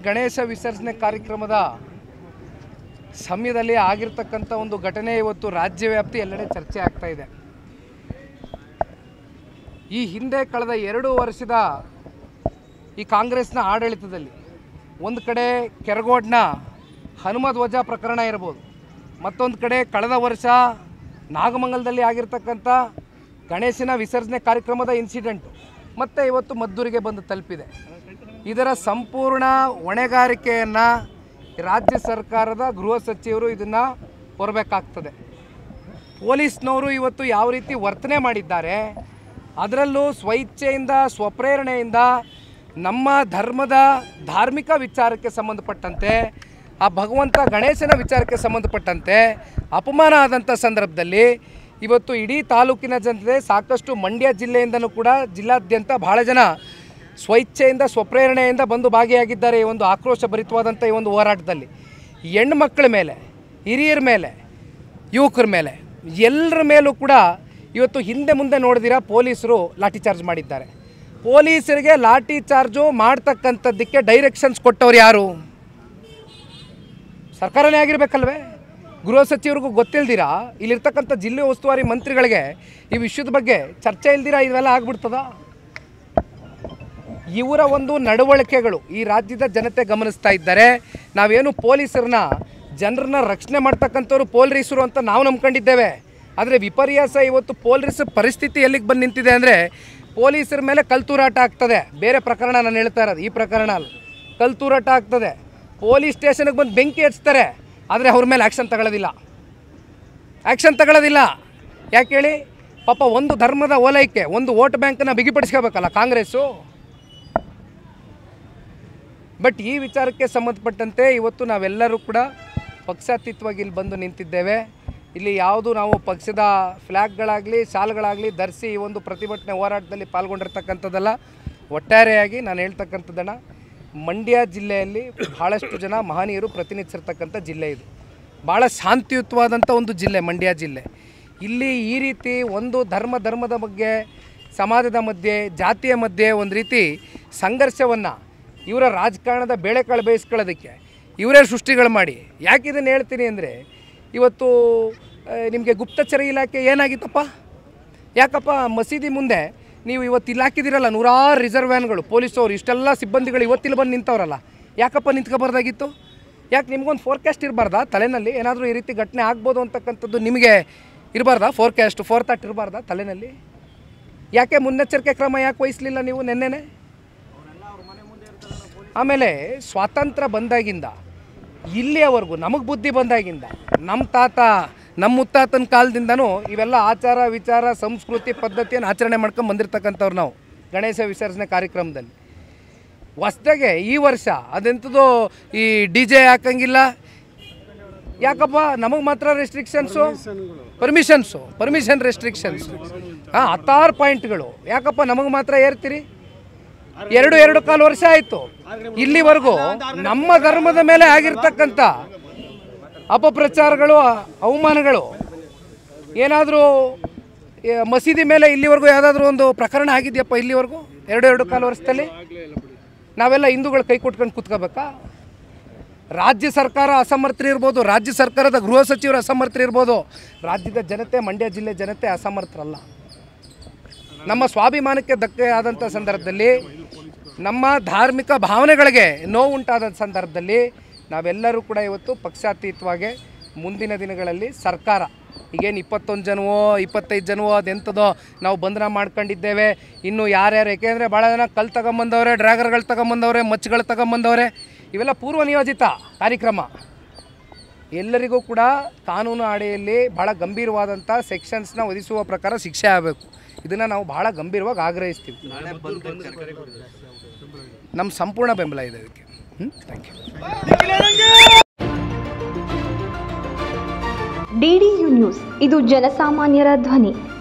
ಗಣೇಶ ವಿಸರ್ಜನೆ ಕಾರ್ಯಕ್ರಮದ ಸಮಯದಲ್ಲಿ ಆಗಿರ್ತಕ್ಕಂಥ ಒಂದು ಘಟನೆ ಇವತ್ತು ರಾಜ್ಯವ್ಯಾಪ್ತಿ ಎಲ್ಲೆಡೆ ಚರ್ಚೆ ಆಗ್ತಾ ಇದೆ. ಈ ಹಿಂದೆ ಕಳೆದ 2 ವರ್ಷದ ಈ ಕಾಂಗ್ರೆಸ್ನ ಆಡಳಿತದಲ್ಲಿ ಒಂದು ಕಡೆ ಕೆರಗೋಡ್ನ ಹನುಮಧ್ವಜ ಪ್ರಕರಣ ಇರ್ಬೋದು, ಮತ್ತೊಂದು ಕಡೆ ಕಳೆದ ವರ್ಷ ನಾಗಮಂಗಲದಲ್ಲಿ ಆಗಿರ್ತಕ್ಕಂಥ ಗಣೇಶನ ವಿಸರ್ಜನೆ ಕಾರ್ಯಕ್ರಮದ ಇನ್ಸಿಡೆಂಟು ಮತ್ತು ಇವತ್ತು ಮದ್ದೂರಿಗೆ ಬಂದು ತಲುಪಿದೆ. ಇದರ ಸಂಪೂರ್ಣ ಹೊಣೆಗಾರಿಕೆಯನ್ನು ರಾಜ್ಯ ಸರ್ಕಾರದ ಗೃಹ ಸಚಿವರು ಇದನ್ನು ಹೊರಬೇಕಾಗ್ತದೆ. ಪೊಲೀಸ್ನವರು ಇವತ್ತು ಯಾವ ರೀತಿ ವರ್ತನೆ ಮಾಡಿದ್ದಾರೆ, ಅದರಲ್ಲೂ ಸ್ವಇಚ್ಛೆಯಿಂದ ಸ್ವಪ್ರೇರಣೆಯಿಂದ ನಮ್ಮ ಧರ್ಮದ ಧಾರ್ಮಿಕ ವಿಚಾರಕ್ಕೆ ಸಂಬಂಧಪಟ್ಟಂತೆ, ಆ ಭಗವಂತ ಗಣೇಶನ ವಿಚಾರಕ್ಕೆ ಸಂಬಂಧಪಟ್ಟಂತೆ ಅಪಮಾನ ಆದಂಥ ಸಂದರ್ಭದಲ್ಲಿ ಇವತ್ತು ಇಡೀ ತಾಲೂಕಿನ ಜನತೆ, ಸಾಕಷ್ಟು ಮಂಡ್ಯ ಜಿಲ್ಲೆಯಿಂದನೂ ಕೂಡ ಜಿಲ್ಲಾದ್ಯಂತ ಭಾಳ ಜನ ಸ್ವಇಚ್ಛೆಯಿಂದ ಸ್ವಪ್ರೇರಣೆಯಿಂದ ಬಂದು ಭಾಗಿಯಾಗಿದ್ದಾರೆ ಈ ಒಂದು ಆಕ್ರೋಶ ಭರಿತವಾದಂಥ ಈ ಒಂದು ಹೋರಾಟದಲ್ಲಿ. ಹೆಣ್ಣು ಮಕ್ಕಳ ಮೇಲೆ, ಹಿರಿಯರ ಮೇಲೆ, ಯುವಕರ ಮೇಲೆ, ಎಲ್ಲರ ಮೇಲೂ ಕೂಡ ಇವತ್ತು ಹಿಂದೆ ಮುಂದೆ ನೋಡಿದಿರ ಪೊಲೀಸರು ಲಾಠಿ ಚಾರ್ಜ್ ಮಾಡಿದ್ದಾರೆ. ಪೊಲೀಸರಿಗೆ ಲಾಠಿ ಚಾರ್ಜು ಮಾಡ್ತಕ್ಕಂಥದ್ದಕ್ಕೆ ಡೈರೆಕ್ಷನ್ಸ್ ಕೊಟ್ಟವ್ರು ಯಾರು? ಸರ್ಕಾರನೇ ಆಗಿರಬೇಕಲ್ವೇ? ಗೃಹ ಸಚಿವರಿಗೂ ಗೊತ್ತಿಲ್ದಿರಾ, ಇಲ್ಲಿರ್ತಕ್ಕಂಥ ಜಿಲ್ಲೆ ಉಸ್ತುವಾರಿ ಮಂತ್ರಿಗಳಿಗೆ ಈ ವಿಷಯದ ಬಗ್ಗೆ ಚರ್ಚೆ ಇಲ್ದಿರಾ ಇವೆಲ್ಲ ಆಗ್ಬಿಡ್ತದ? ಇವರ ಒಂದು ನಡವಳಿಕೆಗಳು ಈ ರಾಜ್ಯದ ಜನತೆ ಗಮನಿಸ್ತಾ ಇದ್ದಾರೆ. ನಾವೇನು ಪೊಲೀಸರನ್ನ, ಜನರನ್ನ ರಕ್ಷಣೆ ಮಾಡ್ತಕ್ಕಂಥವ್ರು ಪೊಲೀಸರು ಅಂತ ನಾವು ನಂಬ್ಕೊಂಡಿದ್ದೇವೆ. ಆದರೆ ವಿಪರ್ಯಾಸ ಇವತ್ತು ಪೊಲೀಸ್ ಪರಿಸ್ಥಿತಿ ಎಲ್ಲಿಗೆ ಬಂದು ನಿಂತಿದೆ ಅಂದರೆ, ಪೊಲೀಸರ ಮೇಲೆ ಕಲ್ತೂರಾಟ ಆಗ್ತದೆ. ಬೇರೆ ಪ್ರಕರಣ ನಾನು ಹೇಳ್ತಾ ಇರೋದು, ಈ ಪ್ರಕರಣ ಅಲ್ಲ. ಕಲ್ತೂರಾಟ ಆಗ್ತದೆ. ಪೊಲೀಸ್ ಸ್ಟೇಷನ್ಗೆ ಬಂದು ಬೆಂಕಿ ಹಚ್ತಾರೆ, ಆದರೆ ಅವ್ರ ಮೇಲೆ ಆ್ಯಕ್ಷನ್ ತಗೊಳ್ಳೋದಿಲ್ಲ. ಯಾಕೆ ಹೇಳಿ? ಪಾಪ ಒಂದು ಧರ್ಮದ ಓಲೈಕೆ, ಒಂದು ವೋಟ್ ಬ್ಯಾಂಕನ್ನು ಬಿಗಿಪಡಿಸ್ಕೋಬೇಕಲ್ಲ ಕಾಂಗ್ರೆಸ್ಸು. ಬಟ್ ಈ ವಿಚಾರಕ್ಕೆ ಸಂಬಂಧಪಟ್ಟಂತೆ ಇವತ್ತು ನಾವೆಲ್ಲರೂ ಕೂಡ ಪಕ್ಷಾತೀತವಾಗಿ ಇಲ್ಲಿ ಬಂದು ನಿಂತಿದ್ದೇವೆ. ಇಲ್ಲಿ ಯಾವುದು ನಾವು ಪಕ್ಷದ ಫ್ಲ್ಯಾಗ್ಗಳಾಗಲಿ ಶಾಲ್ಗಳಾಗಲಿ ಧರಿಸಿ ಈ ಒಂದು ಪ್ರತಿಭಟನೆ ಹೋರಾಟದಲ್ಲಿ ಪಾಲ್ಗೊಂಡಿರ್ತಕ್ಕಂಥದ್ದಲ್ಲ. ಒಟ್ಟಾರೆಯಾಗಿ ನಾನು ಹೇಳ್ತಕ್ಕಂಥದ್ದನ್ನು, ಮಂಡ್ಯ ಜಿಲ್ಲೆಯಲ್ಲಿ ಭಾಳಷ್ಟು ಜನ ಮಹನೀಯರು ಪ್ರತಿನಿಧಿಸಿರ್ತಕ್ಕಂಥ ಜಿಲ್ಲೆ ಇದು. ಭಾಳ ಶಾಂತಿಯುತವಾದಂಥ ಒಂದು ಜಿಲ್ಲೆ ಮಂಡ್ಯ ಜಿಲ್ಲೆ. ಇಲ್ಲಿ ಈ ರೀತಿ ಒಂದು ಧರ್ಮದ ಬಗ್ಗೆ, ಸಮಾಜದ ಮಧ್ಯೆ, ಜಾತಿಯ ಮಧ್ಯೆ ಒಂದು ರೀತಿ ಸಂಘರ್ಷವನ್ನು ಇವರ ರಾಜಕಾರಣದ ಬೇಳೆಕಾಳು ಬೇಯಿಸ್ಕೊಳ್ಳೋದಕ್ಕೆ ಇವರೇ ಸೃಷ್ಟಿಗಳು ಮಾಡಿ. ಯಾಕೆ ಇದನ್ನು ಹೇಳ್ತೀನಿ ಅಂದರೆ, ಇವತ್ತು ನಿಮಗೆ ಗುಪ್ತಚರ ಇಲಾಖೆ ಏನಾಗಿತ್ತಪ್ಪ? ಯಾಕಪ್ಪ ಮಸೀದಿ ಮುಂದೆ ನೀವು ಇವತ್ತು ಇಲ್ಲಿ ಹಾಕಿದಿರಲ್ಲ 100 ರಿಸರ್ವ್ ವ್ಯಾನ್ಗಳು, ಪೊಲೀಸವರು ಇಷ್ಟೆಲ್ಲ ಸಿಬ್ಬಂದಿಗಳು ಇವತ್ತಿಲ್ಲಿ ಬಂದು ನಿಂತವ್ರಲ್ಲ, ಯಾಕಪ್ಪ ನಿಂತ್ಕೋಬಾರ್ದಾಗಿತ್ತು? ಯಾಕೆ ನಿಮ್ಗೊಂದು ಫೋರ್ಕಾಸ್ಟ್ ಇರಬಾರ್ದಾ ತಲೆಯಲ್ಲಿ? ಏನಾದರೂ ಈ ರೀತಿ ಘಟನೆ ಆಗ್ಬೋದು ಅಂತಕ್ಕಂಥದ್ದು ನಿಮಗೆ ಇರಬಾರ್ದಾ? ಫೋರ್ಕಾಸ್ಟ್ ಇರಬಾರ್ದಾ ತಲೆಯಲ್ಲಿ? ಯಾಕೆ ಮುನ್ನೆಚ್ಚರಿಕೆ ಕ್ರಮ ಯಾಕೆ ವಹಿಸಲಿಲ್ಲ ನೀವು ನೆನ್ನೆನೆ? ಆಮೇಲೆ ಸ್ವಾತಂತ್ರ್ಯ ಬಂದಾಗಿಂದ ಇಲ್ಲಿಯವರೆಗೂ ನಮಗೆ ಬುದ್ಧಿ ಬಂದಾಗಿಂದ ನಮ್ಮ ತಾತ ನಮ್ಮ ಮುತ್ತಾತನ ಕಾಲದಿಂದನೂ ಇವೆಲ್ಲ ಆಚಾರ ವಿಚಾರ ಸಂಸ್ಕೃತಿ ಪದ್ಧತಿಯನ್ನು ಆಚರಣೆ ಮಾಡ್ಕೊಂಡು ಬಂದಿರತಕ್ಕಂಥವ್ರು ನಾವು. ಗಣೇಶ ವಿಸರ್ಜನೆ ಕಾರ್ಯಕ್ರಮದಲ್ಲಿ ಹೊಸ್ದಾಗೆ ಈ ವರ್ಷ ಅದೆಂಥದ್ದು ಈ DJ ಹಾಕಂಗಿಲ್ಲ. ಯಾಕಪ್ಪ ನಮಗೆ ಮಾತ್ರ ರೆಸ್ಟ್ರಿಕ್ಷನ್ಸು, ಪರ್ಮಿಷನ್ ರೆಸ್ಟ್ರಿಕ್ಷನ್ಸು, 16 ಪಾಯಿಂಟ್ಗಳು. ಯಾಕಪ್ಪ ನಮಗೆ ಮಾತ್ರ ಏರ್ತೀರಿ? 2 ವರ್ಷ ಆಯಿತು. ಇಲ್ಲಿವರೆಗೂ ನಮ್ಮ ಧರ್ಮದ ಮೇಲೆ ಆಗಿರ್ತಕ್ಕಂಥ ಅಪಪ್ರಚಾರಗಳು, ಅವಮಾನಗಳು, ಏನಾದರೂ ಮಸೀದಿ ಮೇಲೆ ಇಲ್ಲಿವರೆಗೂ ಯಾವುದಾದ್ರೂ ಒಂದು ಪ್ರಕರಣ ಆಗಿದೆಯಪ್ಪ ಇಲ್ಲಿವರೆಗೂ? 2 ವರ್ಷದಲ್ಲಿ ನಾವೆಲ್ಲ ಹಿಂದೂಗಳು ಕೈ ಕೊಟ್ಕೊಂಡು ಕೂತ್ಕೋಬೇಕಾ? ರಾಜ್ಯ ಸರ್ಕಾರ ಅಸಮರ್ಥರಿರ್ಬೋದು, ರಾಜ್ಯ ಸರ್ಕಾರದ ಗೃಹ ಸಚಿವರು ಅಸಮರ್ಥರಿರ್ಬೋದು, ರಾಜ್ಯದ ಜನತೆ, ಮಂಡ್ಯ ಜಿಲ್ಲೆ ಜನತೆ ಅಸಮರ್ಥರಲ್ಲ. ನಮ್ಮ ಸ್ವಾಭಿಮಾನಕ್ಕೆ ಧಕ್ಕೆ ಆದಂಥ ಸಂದರ್ಭದಲ್ಲಿ, ನಮ್ಮ ಧಾರ್ಮಿಕ ಭಾವನೆಗಳಿಗೆ ನೋವುಂಟಾದ ಸಂದರ್ಭದಲ್ಲಿ ನಾವೆಲ್ಲರೂ ಕೂಡ ಇವತ್ತು ಪಕ್ಷಾತೀತವಾಗಿ ಮುಂದಿನ ದಿನಗಳಲ್ಲಿ ಸರ್ಕಾರ ಈಗೇನು 21 ಜನವೋ 25 ಜನವೋ ಅದೆಂಥದೋ ನಾವು ಬಂಧನ ಮಾಡ್ಕೊಂಡಿದ್ದೇವೆ. ಇನ್ನು ಯಾರ್ಯಾರು, ಏಕೆಂದರೆ ಭಾಳ ಜನ ಕಲ್ಲು ತಗೊಂಬಂದವ್ರೆ, ಡ್ರ್ಯಾಗರ್ಗಳು ತಗೊಂಬಂದವ್ರೆ, ಮಚ್ಚುಗಳು ತಗೊಂಬಂದವ್ರೆ. ಇವೆಲ್ಲ ಪೂರ್ವ ನಿಯೋಜಿತ ಕಾರ್ಯಕ್ರಮ. ಎಲ್ಲರಿಗೂ ಕೂಡ ಕಾನೂನು ಅಡಿಯಲ್ಲಿ ಭಾಳ ಗಂಭೀರವಾದಂಥ ಸೆಕ್ಷನ್ಸ್ನ ಒದಗಿಸುವ ಪ್ರಕಾರ ಶಿಕ್ಷೆ ಆಗಬೇಕು. ಇದನ್ನು ನಾವು ಭಾಳ ಗಂಭೀರವಾಗಿ ಆಗ್ರಹಿಸ್ತೀವಿ. ನಮ್ಮ ಸಂಪೂರ್ಣ ಬೆಂಬಲ ಇದೆ ಇದಕ್ಕೆ. Thank you. DDU ನ್ಯೂಸ್, ಇದು ಜನಸಾಮಾನ್ಯರ ಧ್ವನಿ.